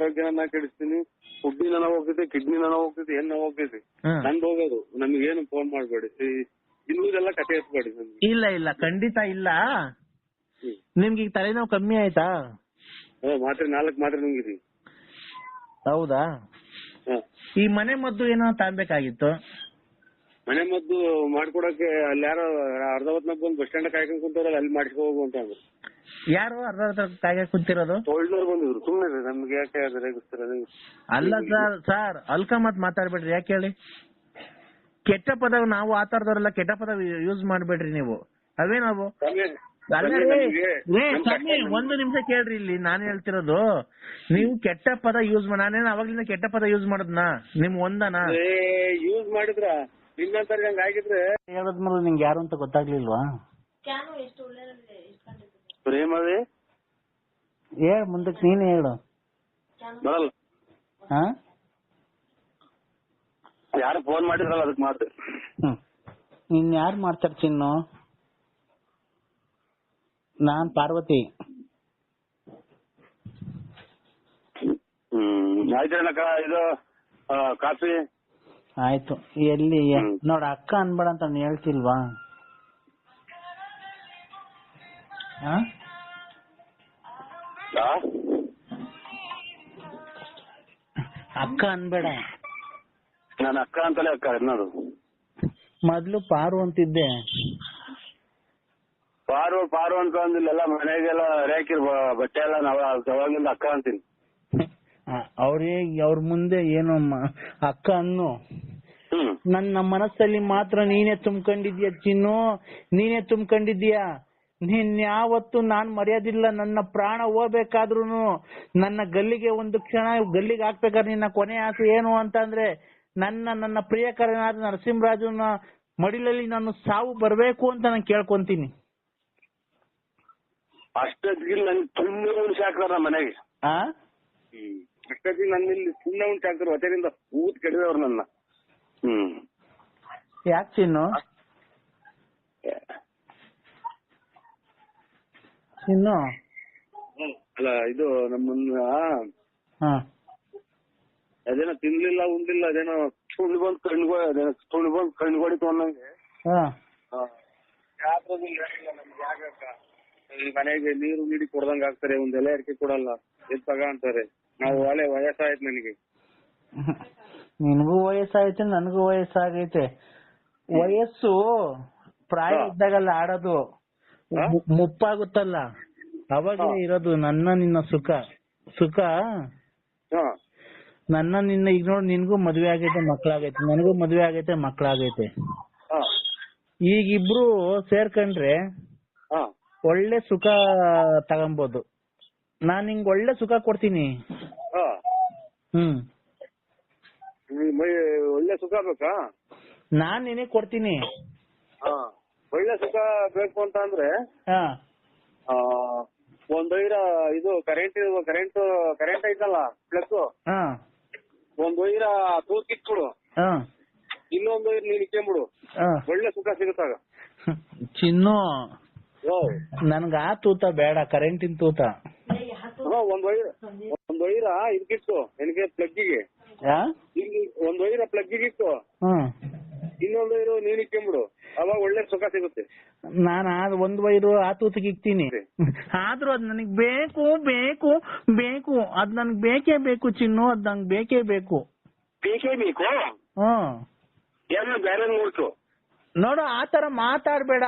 ಆರೋಗ್ಯನ ಕೆಡಿಸ್ತೀನಿ, ಫುಡ್ಡಿನ ನೋವು ಹೋಗ್ತೈತಿ, ಕಿಡ್ನಿನ ನೋವು ಹೋಗ್ತೈತಿ, ಏನ್ ನೋವು ಹೋಗ್ತೈತಿ. ನಂದು ಹೋಗೋದು, ನಮ್ಗೇನು ಫೋನ್ ಮಾಡ್ಬೇಡಿ, ಇನ್ನೂದೆಲ್ಲ ಕತೆ ಎತ್ಬೇಡಿ. ಇಲ್ಲ ಇಲ್ಲ ಖಂಡಿತ ಇಲ್ಲ. ನಿಮ್ಗೆ ಈಗ ತಲೆನೋವು ಕಮ್ಮಿ ಆಯ್ತಾ? ಮಾತ್ರೆ 4 ಮಾತ್ರೆ ನುಂಗಿದೀನಿ. ಹೌದಾ? ಈ ಮನೆ ಮದ್ದು ಏನೋ ತಗೊಬೇಕಾಗಿತ್ತು. ಮನೆ ಮದ್ದು ಮಾಡ್ಕೊಡಕ್ಕೆ ಅಲ್ಲಿ ಯಾರೋ ಅರ್ಧ ಹೊತ್ನಾಗ ಬಂದು ಬಸ್ ಸ್ಟ್ಯಾಂಡ್ ಕಾಯ್ಕೊಂಡ್ ಕುಂತಾರಲ್ಲ, ಅಲ್ಲಿ ಮಾಡಿಸ್ಕೊ ಹೋಗು ಅಂತ ಅಂದ್ರು. ಯಾರು ಅರ್ಧ ಕಾಯ್ಕೊಂಡು ಕುಂತಿರೋದು? ಒಳ್ಳೆಯವ್ರು ಬಂದಿದ್ರು. ಸುಮ್ಮನೆ ನಮ್ಗೆ ಯಾಕೆ ರೇಗಿಸ್ತಾರೆ? ಅಲ್ಲ ಸರ್ ಅಲ್ಕ ಮತ್ ಮಾತಾಡ್ಬೇಡ್ರಿ. ಯಾಕೆ ಹೇಳಿ? ಕೆಟ್ಟ ಪದ ನಾವು ಆತರದವ್ರೆಲ್ಲ ಕೆಟ್ಟ ಪದ ಯೂಸ್ ಮಾಡ್ಬೇಡ್ರಿ ನೀವು. ಅವೇ ನಾವು ಒಂದು ನಿಮಿಷ ಕೇಳ್ರಿ, ಇಲ್ಲಿ ನಾನು ಹೇಳ್ತಿರೋದು ನೀವು ಕೆಟ್ಟ ಪದ ಯೂಸ್ ಮಾಡಿ. ನಾನೇನು ಅವಾಗ್ಲಿಂದ ಕೆಟ್ಟ ಪದ ಯೂಸ್ ಮಾಡದ್ನಾ? ನಿಮ್ ಒಂದನಾ ಯೂಸ್ ಮಾಡಿದ್ರ ಇನ್ನೊಂದ್ಸರಿ ಹಂಗ ಆಗಿದ್ರೆ ಹೇಳದ್ಮೇಲೆ ನಿಂಗೆ ಯಾರು ಅಂತ ಗೊತ್ತಾಗ್ಲಿಲ್ವಾ? ಪ್ರೇಮವೇ ಹೇಳ್, ಮುಂದಕ್ಕೆ ನೀನೇ ಹೇಳು. ಬರಲ್ಲ. ಯಾರು ಫೋನ್ ಮಾಡಿದ್ರಲ್ಲ ಅದಕ್ಕೆ ಮಾತು. ಇನ್ ಯಾರು ಮಾಡ್ತಾರ ಚಿನ್ನು? ನಾನ್ ಪಾರ್ವತಿ. ಆಯ್ತಕ್ಕ, ಇದು ಕಾಫಿ ಆಯ್ತು. ಎಲ್ಲಿ ನೋಡ ಅಕ್ಕ ಅನ್ಬೇಡ ಅಂತ ಹೇಳ್ತಿಲ್ವಾ? ಅಕ್ಕ ಅನ್ಬೇಡ. ನಾನು ಅಕ್ಕ ಅಂತಲೇ ಅಕ್ಕ ಅನ್ನೋದು. ಮೊದ್ಲು ಪಾರು ಅಂತಿದ್ದೆ. ಪಾರು ಅಂತ ಅಂದಿಲ್ಲ, ಮನೆಗೆಲ್ಲ ರೇಕಿರ್ ಬಟ್ಟೆ ಎಲ್ಲ ನಾವ್ ಅವಾಗಿಂದ ಅಕ್ಕ ಅಂತೀನಿ. ಅವ್ರ ಮುಂದೆ ಏನು ಅಕ್ಕ ಅನ್ನು. ನನ್ನ ಮನಸ್ಸಲ್ಲಿ ಮಾತ್ರ ನೀನೇ ತುಂಬ್ಕೊಂಡಿದ್ಯಾ ಚಿನ್ನು, ನೀನೇ ತುಂಬ್ಕೊಂಡಿದ್ಯಾ. ನೀನ್ ಯಾವತ್ತು ನಾನ್ ಮರ್ಯಾದಿಲ್ಲ. ನನ್ನ ಪ್ರಾಣ ಹೋಗ್ಬೇಕಾದ್ರೂ ನನ್ನ ಗಲ್ಲಿಗೆ ಒಂದು ಕ್ಷಣ ಗಲ್ಲಿಗೆ ಹಾಕ್ಬೇಕಾದ್ರೆ ನಿನ್ನ ಕೊನೆ ಆಸೆ ಏನು ಅಂತ ಅಂದ್ರೆ ನನ್ನ ಪ್ರಿಯಕರನಾದ ನರಸಿಂಹರಾಜನ ಮಡಿಲಲ್ಲಿ ನಾನು ಸಾವು ಬರ್ಬೇಕು ಅಂತ ನಾನು ಕೇಳ್ಕೊಂತೀನಿ. ಅಷ್ಟೊತ್ತಿಗೆ ನನ್ ಸುಮ್ಮನೆ ಉಣ್ಸಿ ಹಾಕ್ತಾರ ಮನೆಗೆ. ಅಷ್ಟೊತ್ತಿಗೆ ನನ್ನ ಇಲ್ಲಿ ಸುಮ್ಮನೆ ಉಣ್ಸಿ ಹಾಕ್ತಾರ. ಹೊಟ್ಟೆಯಿಂದ ಊತ್ ಕೆಡಿದವ್ರು ನನ್ನ. ಯಾಕೆ ಚಿನ್ನು? ಚಿನ್ನು ಅಲ್ಲ, ಇದು ನಮ್ಮನ್ನ ಅದೇನೋ ತಿನ್ಲಿಲ್ಲ ಉಂಡಿಲ್ಲ, ಅದೇನೋ ಸುಳ್ಳು ಬಂದು ಕಣ್ಗೊಡಿತು ಅನ್ನಂಗೆ. ನಮ್ಗೆ ಯಾಕ ಈ ಮನೆಗೆ ನೀರು ನೀಡಿ ಕೊಡ್ದಂಗ ಆಗ್ತಾರೆ, ಒಂದ್ ಎಲೆ ಅಡಿಕೆ ಕೊಡಲ್ಲ, ಎದ್ ತಗ ಅಂತಾರೆ. ನಾವು ಒಳ್ಳೆ ವಯಸ್ಸಾಯ್ತು ನನಗೆ. ನಿನಗೂ ವಯಸ್ಸಾಯ್ತು, ನನಗೂ ವಯಸ್ಸಾಗೈತೆ. ವಯಸ್ಸು ಪ್ರಾಯ ಇದ್ದಾಗಲ್ಲ ಆಡೋದು, ಮುಪ್ಪಾಗುತ್ತಲ್ಲ ಅವಾಗಲೇ ಇರೋದು. ನಿನ್ನ ಸುಖ ನಿನ್ನ ಈಗ ನೋಡಿ, ನಿನ್ಗೂ ಮದ್ವೆ ಆಗೈತೆ, ಮಕ್ಳಾಗೈತೆ, ನನಗೂ ಮದ್ವೆ ಆಗೈತೆ, ಮಕ್ಳಾಗೈತೆ. ಈಗಿಬ್ರು ಸೇರ್ಕೊಂಡ್ರೆ ಒಳ್ಳೆ ಸುಖ ತಗೊಂಬೋದು. ನಾನ್ ನಿಂಗೆ ಒಳ್ಳೆ ಸುಖ ಕೊಡ್ತೀನಿ. ಒಳ್ಳೆ ಸುಖ ಬೇಕಾ? ನಾನ್ ನಿನಗೆ ಕೊಡ್ತೀನಿ. ಒಳ್ಳೆ ಸುಖ ಬೇಕು ಅಂತ ಅಂದ್ರೆ ಒಂದ್ ವೈರ ಇದು ಕರೆಂಟ್ ಐತಲ್ಲ ಪ್ಲಸ್, ಒಂದ್ ವೈರ ತೂಕಿಟ್ಬಿಡು, ಇನ್ನೊಂದ್ ವೈರ್ ನೀನ್ ಇಕ್ಕೊಂಬಿಡು, ಒಳ್ಳೆ ಸುಖ ಸಿಗುತ್ತಾಗ. ಚಿನ್ನು, ನನ್ಗ ಆ ತೂತ ಬೇಡ, ಕರೆಂಟಿನ ತೂತ. ಒಂದ್ ವೈರ ಇದಕ್ಕಿಟ್ಟು ನನಗೆ ಪ್ಲಗ್ಗಿಗೆ, ಒಂದ್ ವೈರ ಪ್ಲಗ್ಗಿಗೆ ಇಟ್ಟು ಇನ್ನೊಂದ್ ವೈರು ನೀನ್ ಇಕ್ಕೊಂಬಿಡು, ಅವಾಗ ಒಳ್ಳೆ ಸುಖ ಸಿಗುತ್ತೆ. ನಾನು ಒಂದ್ ವೈರು ಆ ತೂತಿಗೆ ಇಕ್ತೀನಿ, ಆದ್ರೂ ಅದ್ ನನಗ್ ಬೇಕು ಬೇಕು ಬೇಕು, ಅದ್ ನನ್ಗ್ ಬೇಕೇ ಬೇಕು ಚಿನ್ನು, ಅದ್ ನಂಗೆ ಬೇಕೇ ಬೇಕು. ಬೇಕೇ ಬೇಕು. ಬೇರೆ ನೋಡು, ಆತರ ಮಾತಾಡ್ಬೇಡ.